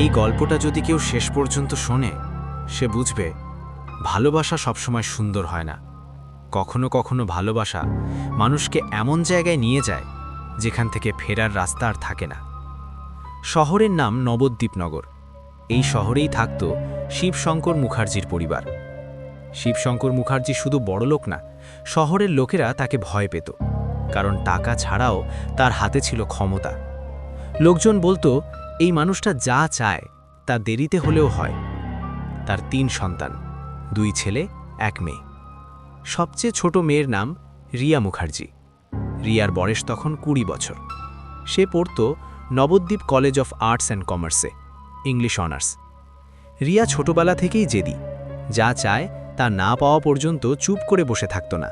এই গল্পটা যদি কেউ শেষ পর্যন্ত শোনে, সে বুঝবে ভালোবাসা সবসময় সুন্দর হয় না। কখনো কখনো ভালোবাসা মানুষকে এমন জায়গায় নিয়ে যায় যেখান থেকে ফেরার রাস্তা আর থাকে না। শহরের নাম নবদ্বীপনগর। এই শহরেই থাকত শিবশঙ্কর মুখার্জির পরিবার। শিবশঙ্কর মুখার্জি শুধু বড়লোক না, শহরের লোকেরা তাকে ভয় পেত, কারণ টাকা ছাড়াও তার হাতে ছিল ক্ষমতা। লোকজন বলতো এই মানুষটা যা চায় তা দেরিতে হলেও হয়। তার 3 সন্তান, 2 ছেলে 1 মেয়ে। সবচেয়ে ছোট মেয়ের নাম রিয়া মুখার্জি। রিয়ার বয়স তখন 20 বছর। সে পড়ত Nabadwip college of arts and কমার্সে, ইংলিশ অনার্স। রিয়া ছোটবেলা থেকেই জেদি, যা চায় তা না পাওয়া পর্যন্ত চুপ করে বসে থাকত না।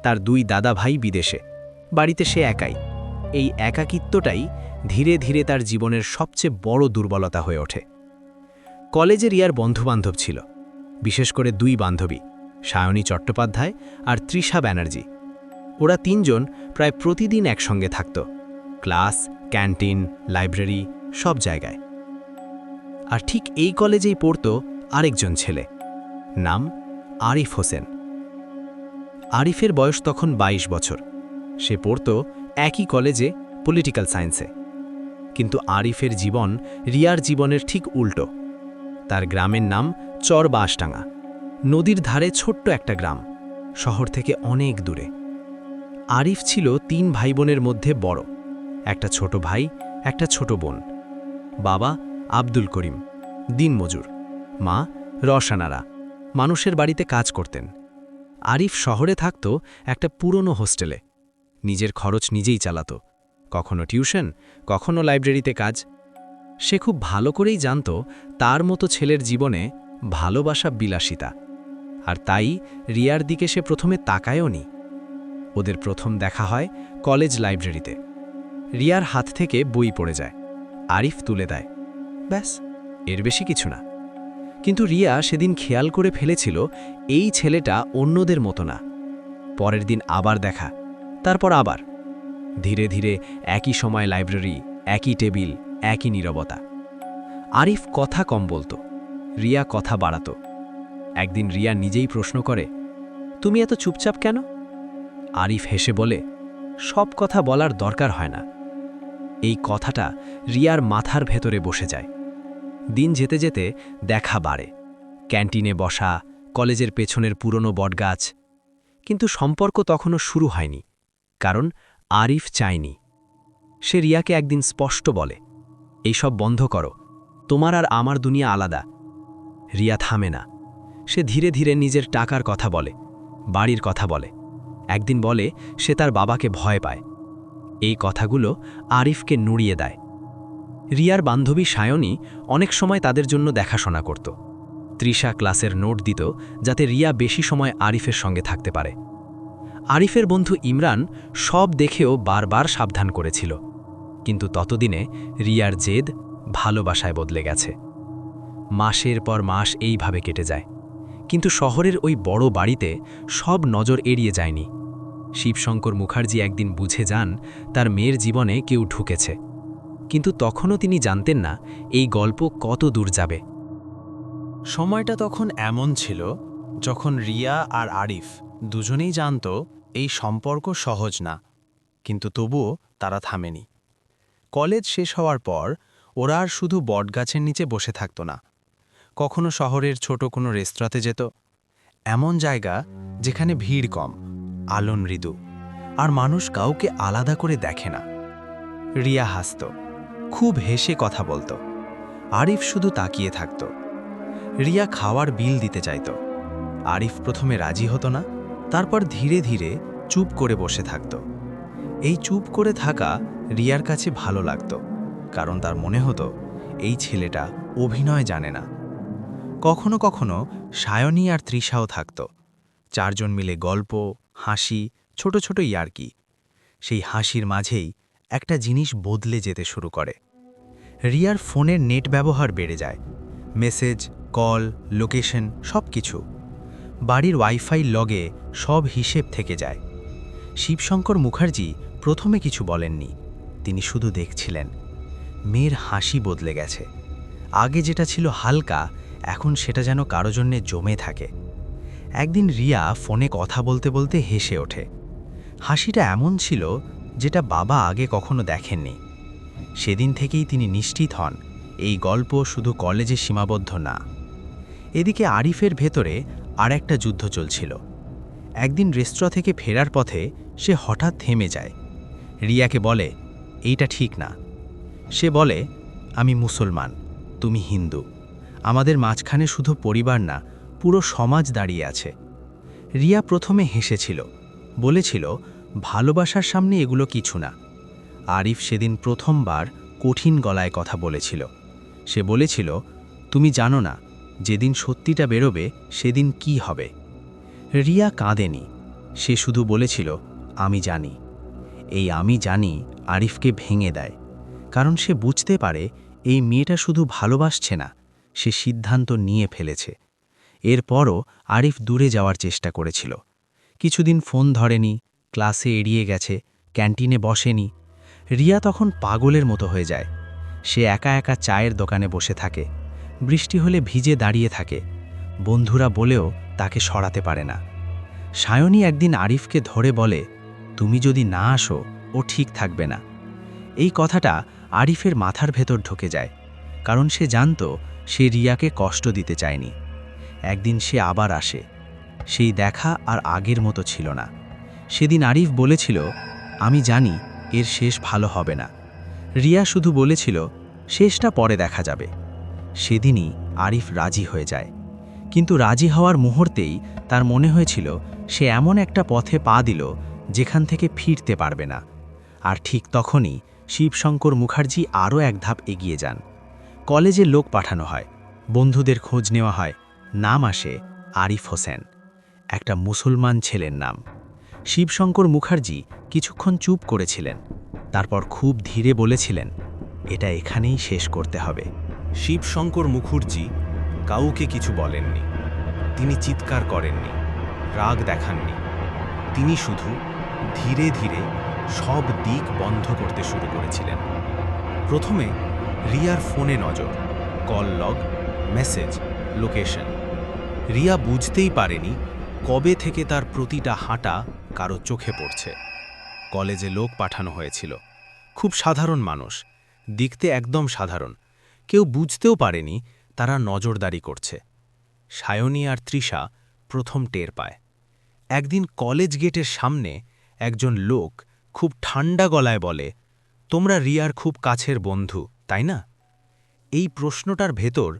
তার 2 দাদা ভাই বিদেশে, বাড়িতে সে একাই। এই একাকিত্বটাই ধীরে ধীরে তার জীবনের সবচেয়ে বড় দুর্বলতা হয়ে ওঠে। কলেজে রিয়ার বন্ধুবান্ধব ছিল, বিশেষ করে 2 বান্ধবী, সায়নী চট্টোপাধ্যায় আর তৃষা ব্যানার্জি। ওরা 3 জন প্রায় প্রতিদিন একসঙ্গে থাকত, ক্লাস, ক্যান্টিন, লাইব্রেরি, সব জায়গায়। আর ঠিক এই কলেজেই পড়ত আরেকজন ছেলে, নাম আরিফ হোসেন। আরিফের বয়স তখন 22 বছর। সে পড়ত একই কলেজে, পলিটিক্যাল সায়েন্সে। কিন্তু আরিফের জীবন রিয়ার জীবনের ঠিক উল্টো। তার গ্রামের নাম চর বাঁশডাঙ্গা, নদীর ধারে ছোট্ট একটা গ্রাম, শহর থেকে অনেক দূরে। আরিফ ছিল 3 ভাই বোনের মধ্যে বড়, একটা ছোট ভাই, একটা ছোট বোন। বাবা আব্দুল করিম, দিনমজুর। মা রসানারা, মানুষের বাড়িতে কাজ করতেন। আরিফ শহরে থাকত একটা পুরনো হোস্টেলে, নিজের খরচ নিজেই চালাত, কখনো টিউশন, কখনো লাইব্রেরিতে কাজ। সে খুব ভালো করেই জানত তার মতো ছেলের জীবনে ভালোবাসা বিলাসিতা, আর তাই রিয়ার দিকে সে প্রথমে তাকায়ও নি। ওদের প্রথম দেখা হয় কলেজ লাইব্রেরিতে। রিয়ার হাত থেকে বই পড়ে যায়, আরিফ তুলে দেয়, ব্যাস, এর বেশি কিছু না। কিন্তু রিয়া সেদিন খেয়াল করে ফেলেছিল এই ছেলেটা অন্যদের মতো না। পরের দিন আবার দেখা, তারপর আবার। ধীরে ধীরে একই সময় লাইব্রেরি, একই টেবিল, একই নীরবতা। আরিফ কথা কম বলতো, রিয়া কথা বাড়াতো। একদিন রিয়া নিজেই প্রশ্ন করে, তুমি এত চুপচাপ কেন? আরিফ হেসে বলে, সব কথা বলার দরকার হয় না। এই কথাটা রিয়ার মাথার ভেতরে বসে যায়। দিন যেতে যেতে দেখা বাড়ে, ক্যান্টিনে বসা, কলেজের পেছনের পুরনো বটগাছ। কিন্তু সম্পর্ক তখনও শুরু হয়নি, কারণ আরিফ চায়নি। সে রিয়াকে একদিন স্পষ্ট বলে, এইসব বন্ধ করো, তোমার আর আমার দুনিয়া আলাদা। রিয়া থামে না। সে ধীরে ধীরে নিজের টাকার কথা বলে, বাড়ির কথা বলে। একদিন বলে সে তার বাবাকে ভয় পায়। এই কথাগুলো আরিফকে নুড়িয়ে দেয়। রিয়ার বান্ধবী সায়নী অনেক সময় তাদের জন্য দেখাশোনা করত। তৃষা ক্লাসের নোট দিত যাতে রিয়া বেশি সময় আরিফের সঙ্গে থাকতে পারে। আরিফের বন্ধু ইমরান সব দেখেও বারবার সাবধান করেছিল, কিন্তু ততদিনে রিয়ার জেদ ভালোবাসায় বদলে গেছে। মাসের পর মাস এইভাবে কেটে যায়, কিন্তু শহরের ওই বড় বাড়িতে সব নজর এড়িয়ে যায়নি। শিবশঙ্কর মুখার্জি একদিন বুঝে যান তার মেয়ের জীবনে কেউ ঢুকেছে, কিন্তু তখনও তিনি জানতেন না এই গল্প কত দূর যাবে। সময়টা তখন এমন ছিল যখন রিয়া আর আরিফ দুজনেই জানত এই সম্পর্ক সহজ না, কিন্তু তবুও তারা থামেনি। কলেজ শেষ হওয়ার পর ওরা আর শুধু বটগাছের নিচে বসে থাকত না, কখনো শহরের ছোট কোনো রেস্তোরাঁতে যেত, এমন জায়গা যেখানে ভিড় কম, আলো মৃদু, আর মানুষ কাউকে আলাদা করে দেখে না। রিয়া হাসত, খুব হেসে কথা বলতো, আরিফ শুধু তাকিয়ে থাকত। রিয়া খাওয়ার বিল দিতে চাইত, আরিফ প্রথমে রাজি হতো না, তারপর ধীরে ধীরে চুপ করে বসে থাকত। এই চুপ করে থাকা রিয়ার কাছে ভালো লাগত, কারণ তার মনে হতো এই ছেলেটা অভিনয় জানে না। কখনো কখনো সায়নী আর তৃষাও থাকত, 4 জন মিলে গল্প, হাসি, ছোট ছোট ইয়ার্কি। সেই হাসির মাঝেই একটা জিনিস বদলে যেতে শুরু করে। রিয়ার ফোনের নেট ব্যবহার বেড়ে যায়, মেসেজ, কল, লোকেশন সব কিছু। বাড়ির ওয়াইফাই লগে সব হিসেব থেকে যায়। শিবশঙ্কর মুখার্জি প্রথমে কিছু বলেননি, তিনি শুধু দেখছিলেন। মেয়ের হাসি বদলে গেছে, আগে যেটা ছিল হালকা, এখন সেটা যেন কারো জন্যে জমে থাকে। একদিন রিয়া ফোনে কথা বলতে বলতে হেসে ওঠে। হাসিটা এমন ছিল যেটা বাবা আগে কখনো দেখেননি। সেদিন থেকেই তিনি নিশ্চিত হন, এই গল্প শুধু কলেজে সীমাবদ্ধ না। এদিকে আরিফের ভেতরে আর একটা যুদ্ধ চলছিল। একদিন রেস্তোরাঁ থেকে ফেরার পথে সে হঠাৎ থেমে যায়। রিয়াকে বলে, এইটা ঠিক না। সে বলে, আমি মুসলমান, তুমি হিন্দু, আমাদের মাঝখানে শুধু পরিবার না, পুরো সমাজ দাঁড়িয়ে আছে। রিয়া প্রথমে হেসেছিল, বলেছিল, ভালোবাসার সামনে এগুলো কিছু না। আরিফ সেদিন প্রথমবার কঠিন গলায় কথা বলেছিল। সে বলেছিল, তুমি জানো না, যেদিন সত্যিটা বেরোবে সেদিন কি হবে। রিয়া কাঁদেনি, সে শুধু বলেছিল, আমি জানি। এই আমি জানি আরিফকে ভেঙে দেয়, কারণ সে বুঝতে পারে এই মেয়েটা শুধু ভালোবাসছে না, সে সিদ্ধান্ত নিয়ে ফেলেছে। এরপরও আরিফ দূরে যাওয়ার চেষ্টা করেছিল। কিছুদিন ফোন ধরেনি, ক্লাসে এড়িয়ে গেছে, ক্যান্টিনে বসেনি। রিয়া তখন পাগলের মতো হয়ে যায়। সে একা একা চায়ের দোকানে বসে থাকে, বৃষ্টি হলে ভিজে দাঁড়িয়ে থাকে। বন্ধুরা বলেও তাকে সরাতে পারে না। সায়নী একদিন আরিফকে ধরে বলে, তুমি যদি না আসো ও ঠিক থাকবে না। এই কথাটা আরিফের মাথার ভেতর ঢুকে যায়, কারণ সে জানত সে রিয়াকে কষ্ট দিতে চায়নি। একদিন সে আবার আসে। সেই দেখা আর আগের মতো ছিল না। সেদিন আরিফ বলেছিল, আমি জানি এর শেষ ভালো হবে না। রিয়া শুধু বলেছিল, শেষটা পরে দেখা যাবে। সেদিনই আরিফ রাজি হয়ে যায়। কিন্তু রাজি হওয়ার মুহূর্তেই তার মনে হয়েছিল সে এমন একটা পথে পা দিল যেখান থেকে ফিরতে পারবে না। আর ঠিক তখনই শিবশঙ্কর মুখার্জি আরও এক ধাপ এগিয়ে যান। কলেজে লোক পাঠানো হয়, বন্ধুদের খোঁজ নেওয়া হয়, নাম আসে আরিফ হোসেন, একটা মুসলমান ছেলের নাম। শিবশঙ্কর মুখার্জি কিছুক্ষণ চুপ করেছিলেন, তারপর খুব ধীরে বলেছিলেন, এটা এখানেই শেষ করতে হবে। শিবশঙ্কর মুখার্জি কাউকে কিছু বলেননি, তিনি চিৎকার করেননি, রাগ দেখাননি। তিনি শুধু ধীরে ধীরে সব দিক বন্ধ করতে শুরু করেছিলেন। প্রথমে রিয়ার ফোনে নজর, call log, message, location. Riya বুঝতেই পারেনি কবে থেকে তার প্রতিটা হাঁটা কারো চোখে পড়ছে। কলেজে লোক পাঠানো হয়েছিল, খুব সাধারণ মানুষ, দেখতে একদম সাধারণ। কেউ বুঝতেও পারেনি তারা নজরদারি করছে। সায়নী আর তৃষা প্রথম টের পায়। একদিন কলেজ গেটের সামনে একজন লোক খুব ঠান্ডা গলায় বলে, তোমরা রিয়ার খুব কাছের বন্ধু, তাই না? এই প্রশ্নটার ভেতর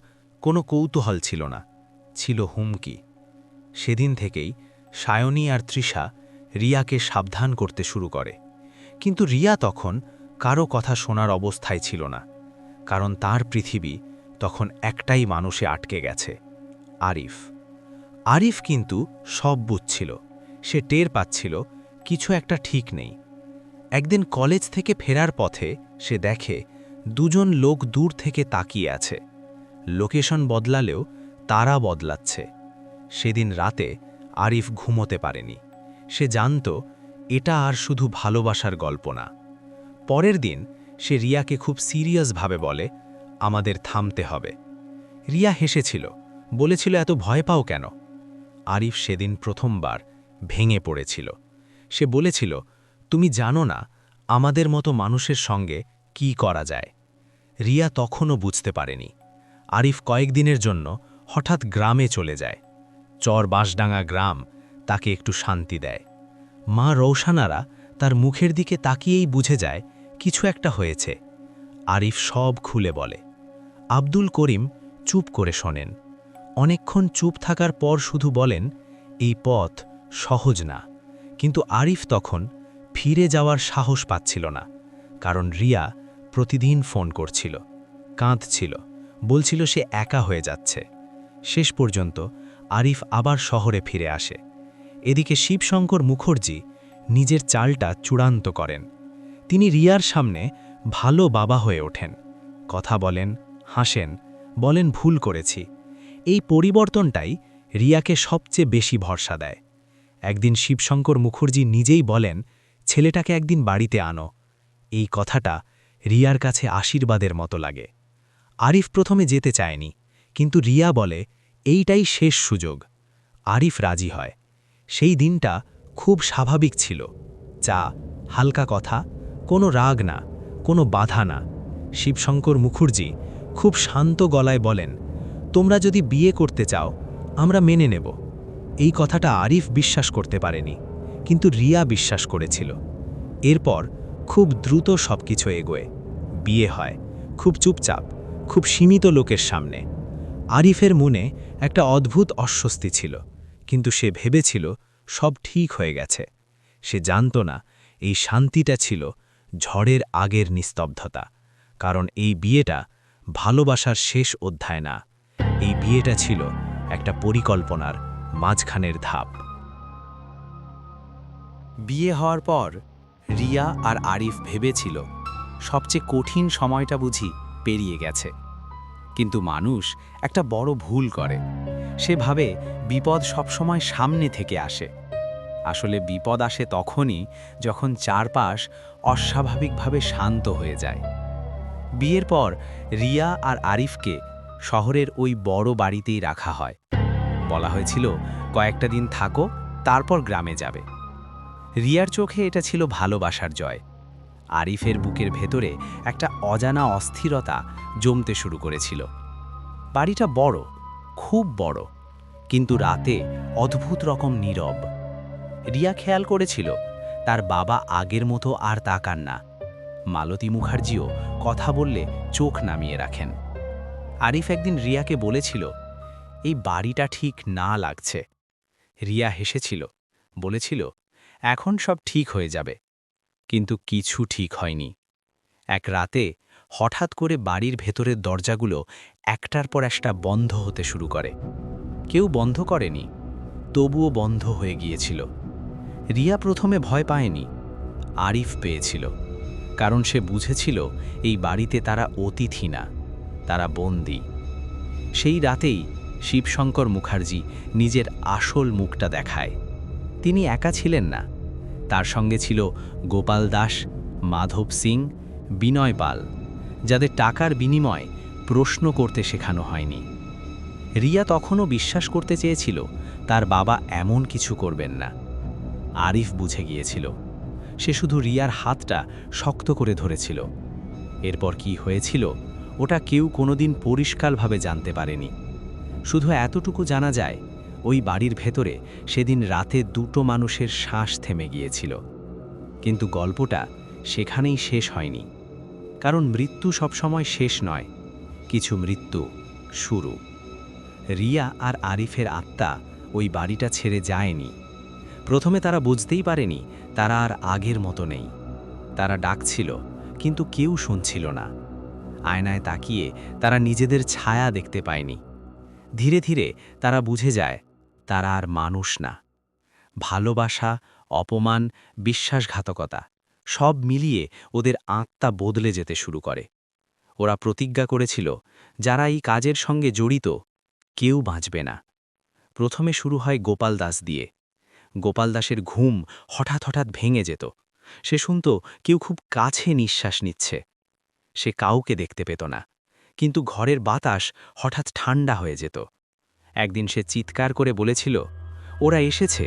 কোনো কৌতূহল ছিল না, ছিল হুমকি। সেদিন থেকেই সায়নী আর তৃষা রিয়াকে সাবধান করতে শুরু করে। কিন্তু রিয়া তখন কারো কথা শোনার অবস্থায় ছিল না, কারণ তার পৃথিবী তখন একটাই মানুষে আটকে গেছে, আরিফ। আরিফ কিন্তু সব বুঝছিল, সে টের পাচ্ছিল কিছু একটা ঠিক নেই। একদিন কলেজ থেকে ফেরার পথে সে দেখে দুজন লোক দূর থেকে তাকিয়ে আছে। লোকেশন বদলালেও তারা বদলাচ্ছে। সেদিন রাতে আরিফ ঘুমোতে পারেনি। সে জানত এটা আর শুধু ভালোবাসার গল্প না। পরের দিন সে রিয়াকে খুব সিরিয়াসভাবে বলে, আমাদের থামতে হবে। রিয়া হেসেছিল, বলেছিল, এত ভয় পাও কেন? আরিফ সেদিন প্রথমবার ভেঙে পড়েছিল। সে বলেছিল, তুমি জানো না আমাদের মতো মানুষের সঙ্গে কি করা যায়। রিয়া তখনও বুঝতে পারেনি। আরিফ কয়েকদিনের জন্য হঠাৎ গ্রামে চলে যায়। চর বাঁশডাঙ্গা গ্রাম তাকে একটু শান্তি দেয়। মা রৌশানারা তার মুখের দিকে তাকিয়েই বুঝে যায় কিছু একটা হয়েছে। আরিফ সব খুলে বলে। আব্দুল করিম চুপ করে শোনেন। অনেকক্ষণ চুপ থাকার পর শুধু বলেন, এই পথ সহজ না। কিন্তু আরিফ তখন ফিরে যাওয়ার সাহস পাচ্ছিল না, কারণ রিয়া প্রতিদিন ফোন করছিল, কাঁদছিল, বলছিল সে একা হয়ে যাচ্ছে। শেষ পর্যন্ত আরিফ আবার শহরে ফিরে আসে। এদিকে শিবশঙ্কর মুখার্জি নিজের চালটা চূড়ান্ত করেন। তিনি রিয়ার সামনে ভালো বাবা হয়ে ওঠেন, কথা বলেন, হাসেন, বলেন ভুল করেছি। এই পরিবর্তনটাই রিয়াকে সবচেয়ে বেশি ভরসা দেয়। একদিন শিবশঙ্কর মুখার্জি নিজেই বলেন, ছেলেটাকে একদিন বাড়িতে আনো। এই কথাটা রিয়ার কাছে আশীর্বাদের মতো লাগে। আরিফ প্রথমে যেতে চায়নি, কিন্তু রিয়া বলে এইটাই শেষ সুযোগ। আরিফ রাজি হয়। সেই দিনটা খুব স্বাভাবিক ছিল। চা, হালকা কথা, কোনো রাগ না, কোনো বাধা না। শিবশঙ্কর মুখার্জি খুব শান্ত গলায় বলেন, তোমরা যদি বিয়ে করতে চাও আমরা মেনে নেব। এই কথাটা আরিফ বিশ্বাস করতে পারেনি, কিন্তু রিয়া বিশ্বাস করেছিল। এরপর খুব দ্রুত সবকিছু এগোয়। বিয়ে হয়, খুব চুপচাপ, খুব সীমিত লোকের সামনে। আরিফের মনে একটা অদ্ভুত অস্বস্তি ছিল, কিন্তু সে ভেবেছিল সব ঠিক হয়ে গেছে। সে জানত না এই শান্তিটা ছিল ঝড়ের আগের নিস্তব্ধতা, কারণ এই বিয়েটা ভালোবাসার শেষ অধ্যায় না, এই বিয়েটা ছিল একটা পরিকল্পনার মাঝখানের ধাপ। বিয়ে হওয়ার পর রিয়া আর আরিফ ভেবেছিল সবচেয়ে কঠিন সময়টা বুঝি পেরিয়ে গেছে। কিন্তু মানুষ একটা বড় ভুল করে, সে ভাবে বিপদ সবসময় সামনে থেকে আসে। আসলে বিপদ আসে তখনই যখন চারপাশ অস্বাভাবিকভাবে শান্ত হয়ে যায়। বিয়ের পর রিয়া আর আরিফকে শহরের ওই বড় বাড়িতেই রাখা হয়। বলা হয়েছিল কয়েকটা দিন থাকো, তারপর গ্রামে যাবে। রিয়ার চোখে এটা ছিল ভালোবাসার জয়। আরিফের বুকের ভেতরে একটা অজানা অস্থিরতা জমতে শুরু করেছিল। বাড়িটা বড়, খুব বড়, কিন্তু রাতে অদ্ভুত রকম নীরব। রিয়া খেয়াল করেছিল তার বাবা আগের মতো আর তাকান না। মালতী মুখার্জিও কথা বললে চোখ নামিয়ে রাখেন। আরিফ একদিন রিয়াকে বলেছিল, এই বাড়িটা ঠিক না লাগছে। রিয়া হেসেছিল, বলেছিল, এখন সব ঠিক হয়ে যাবে। কিন্তু কিছু ঠিক হয়নি। এক রাতে হঠাৎ করে বাড়ির ভেতরের দরজাগুলো একটার পর একটা বন্ধ হতে শুরু করে। কেউ বন্ধ করেনি, তবুও বন্ধ হয়ে গিয়েছিল। রিয়া প্রথমে ভয় পায়নি, আরিফ পেয়েছিল, কারণ সে বুঝেছিল এই বাড়িতে তারা অতিথি না, তারা বন্দী। সেই রাতেই শিবশঙ্কর মুখার্জি নিজের আসল মুখটা দেখায়। তিনি একা ছিলেন না, তার সঙ্গে ছিল গোপাল দাস, মাধব সিং, বিনয় পাল, যাদের টাকার বিনিময়ে প্রশ্ন করতে শেখানো হয়নি। রিয়া তখনও বিশ্বাস করতে চেয়েছিল তার বাবা এমন কিছু করবেন না। আরিফ বুঝে গিয়েছিল, সে শুধু রিয়ার হাতটা শক্ত করে ধরেছিল। এরপর কি হয়েছিল ওটা কেউ কোনোদিন পরিষ্কারভাবে জানতে পারেনি। শুধু এতটুকু জানা যায়, ওই বাড়ির ভেতরে সেদিন রাতে দুটো মানুষের শ্বাস থেমে গিয়েছিল। কিন্তু গল্পটা সেখানেই শেষ হয়নি, কারণ মৃত্যু সবসময় শেষ নয়, কিছু মৃত্যু শুরু। রিয়া আর আরিফের আত্মা ওই বাড়িটা ছেড়ে যায়নি। প্রথমে তারা বুঝতেই পারেনি তারা আর আগের মতো নেই। তারা ডাকছিল, কিন্তু কেউ শুনছিল না। আয়নায় তাকিয়ে তারা নিজেদের ছায়া দেখতে পায়নি। ধীরে ধীরে তারা বুঝে যায় তারা আর মানুষ না। ভালোবাসা, অপমান, বিশ্বাসঘাতকতা সব মিলিয়ে ওদের আত্মা বদলে যেতে শুরু করে। ওরা প্রতিজ্ঞা করেছিল, যারা এই কাজের সঙ্গে জড়িত কেউ বাঁচবে না। প্রথমে শুরু হয় গোপাল দাস দিয়ে। গোপাল দাসের ঘুম হঠাৎ হঠাৎ ভেঙে যেত। সে শুনত কেউ খুব কাছে নিঃশ্বাস নিচ্ছে। সে কাউকে দেখতে পেত না, কিন্তু ঘরের বাতাস হঠাৎ ঠান্ডা হয়ে যেত। একদিন সে চিৎকার করে বলেছিল, ওরা এসেছে।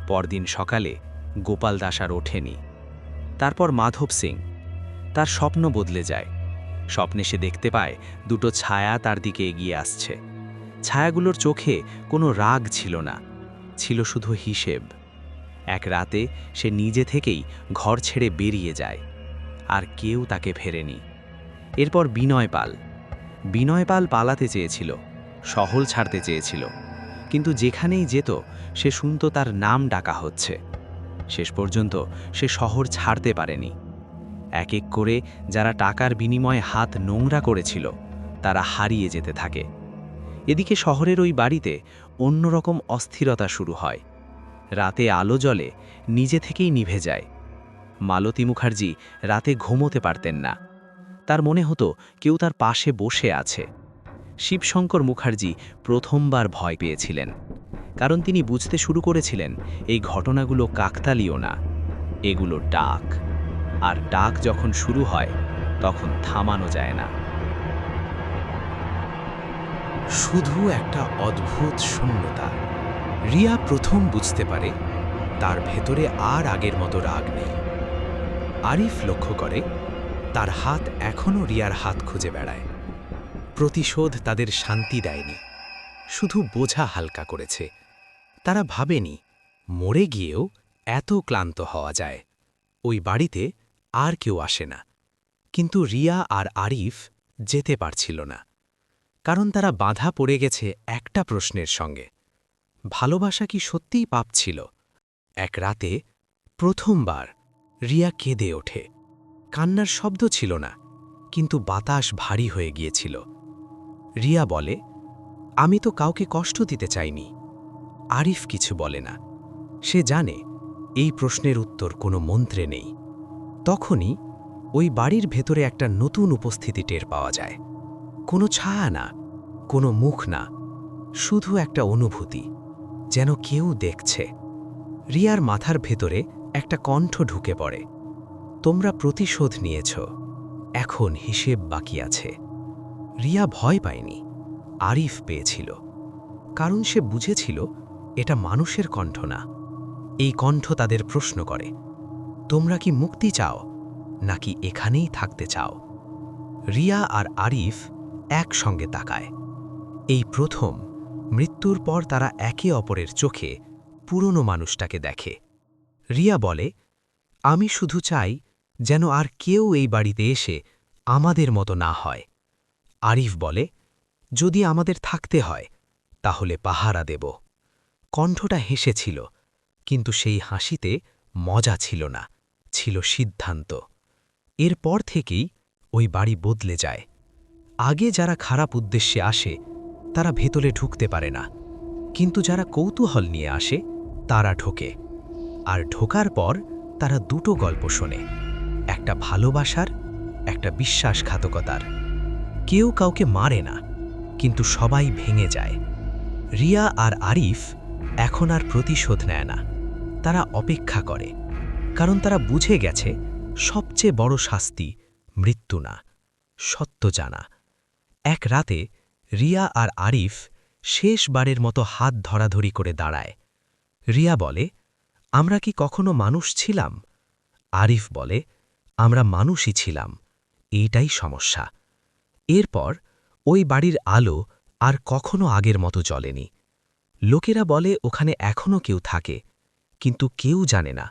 পরদিন সকালে গোপাল দাস আর ওঠেনি। তারপর মাধব সিং, তার স্বপ্ন বদলে যায়। স্বপ্নে সে দেখতে পায় দুটো ছায়া তার দিকে এগিয়ে আসছে। ছায়াগুলোর চোখে কোনো রাগ ছিল না, ছিল শুধু হিসেব। এক রাতে সে নিজে থেকেই ঘর ছেড়ে বেরিয়ে যায়, আর কেউ তাকে ফেরেনি। এরপর বিনয় পাল পালাতে চেয়েছিল, শহর ছাড়তে চেয়েছিল, কিন্তু যেখানেই যেত সে শুনত তার নাম ডাকা হচ্ছে। শেষ পর্যন্ত সে শহর ছাড়তে পারেনি। এক এক করে যারা টাকার বিনিময়ে হাত নোংরা করেছিল তারা হারিয়ে যেতে থাকে। এদিকে শহরের ওই বাড়িতে অন্যরকম অস্থিরতা শুরু হয়। রাতে আলো জ্বলে, নিজে থেকেই নিভে যায়। মালতী মুখার্জি রাতে ঘুমোতে পারতেন না। তার মনে হতো কেউ তার পাশে বসে আছে। শিবশঙ্কর মুখার্জি প্রথমবার ভয় পেয়েছিলেন, কারণ তিনি বুঝতে শুরু করেছিলেন এই ঘটনাগুলো কাকতালীয় না, এগুলো ডাক। আর ডাক যখন শুরু হয় তখন থামানো যায় না। শুধু একটা অদ্ভুত শূন্যতা। রিয়া প্রথম বুঝতে পারে তার ভেতরে আর আগের মতো রাগ নেই। আরিফ লক্ষ্য করে তার হাত এখনও রিয়ার হাত খুঁজে বেড়ায়। প্রতিশোধ তাদের শান্তি দেয়নি, শুধু বোঝা হালকা করেছে। তারা ভাবেনি মরে গিয়েও এত ক্লান্ত হওয়া যায়। ওই বাড়িতে আর কেউ আসে না, কিন্তু রিয়া আর আরিফ যেতে পারছিল না, কারণ তারা বাঁধা পড়ে গেছে একটা প্রশ্নের সঙ্গে। ভালোবাসা কি সত্যিই পাপ ছিল? এক রাতে প্রথমবার রিয়া কেঁদে ওঠে। কান্নার শব্দ ছিল না, কিন্তু বাতাস ভারী হয়ে গিয়েছিল। রিয়া বলে, আমি তো কাউকে কষ্ট দিতে চাইনি। আরিফ কিছু বলে না। সে জানে এই প্রশ্নের উত্তর কোনো মন্ত্রে নেই। তখনই ওই বাড়ির ভেতরে একটা নতুন উপস্থিতি টের পাওয়া যায়। কোনো ছায়া না, কোনো মুখ না, শুধু একটা অনুভূতি, যেন কেউ দেখছে। রিয়ার মাথার ভেতরে একটা কণ্ঠ ঢুকে পড়ে, তোমরা প্রতিশোধ নিয়েছ, এখন হিসেব বাকি আছে। রিয়া ভয় পায়নি, আরিফ পেয়েছিল, কারণ সে বুঝেছিল এটা মানুষের কণ্ঠ না। এই কণ্ঠ তাদের প্রশ্ন করে, তোমরা কি মুক্তি চাও নাকি এখানেই থাকতে চাও? রিয়া আর আরিফ একসঙ্গে তাকায়। এই প্রথম মৃত্যুর পর তারা একে অপরের চোখে পুরনো মানুষটাকে দেখে। রিয়া বলে, আমি শুধু চাই যেন আর কেউ এই বাড়িতে এসে আমাদের মতো না হয়। আরিফ বলে, যদি আমাদের থাকতে হয় তাহলে পাহারা দেব। কণ্ঠটা হেসেছিল, কিন্তু সেই হাসিতে মজা ছিল না, ছিল সিদ্ধান্ত। এরপর থেকেই ওই বাড়ি বদলে যায়। আগে যারা খারাপ উদ্দেশ্যে আসে তারা ভেতরে ঢুকতে পারে না, কিন্তু যারা কৌতূহল নিয়ে আসে তারা ঢোকে। আর ঢোকার পর তারা দুটো গল্প শোনে, একটা ভালোবাসার, একটা বিশ্বাসঘাতকতার। কেউ কাউকে মারে না, কিন্তু সবাই ভেঙে যায়। রিয়া আর আরিফ এখন আর প্রতিশোধ নেয় না, তারা অপেক্ষা করে, কারণ তারা বুঝে গেছে সবচেয়ে বড় শাস্তি মৃত্যু না, সত্য জানা। এক রাতে রিয়া আর আরিফ শেষবারের মতো হাত ধরাধরি করে দাঁড়ায়। রিয়া বলে, আমরা কি কখনো মানুষ ছিলাম? আরিফ বলে, আমরা মানুষই ছিলাম, এইটাই সমস্যা। এরপর ওই বাড়ির আলো আর কখনো আগের মতো জ্বলেনি। লোকেরা বলে ওখানে এখনো কেউ থাকে, কিন্তু কেউ জানে না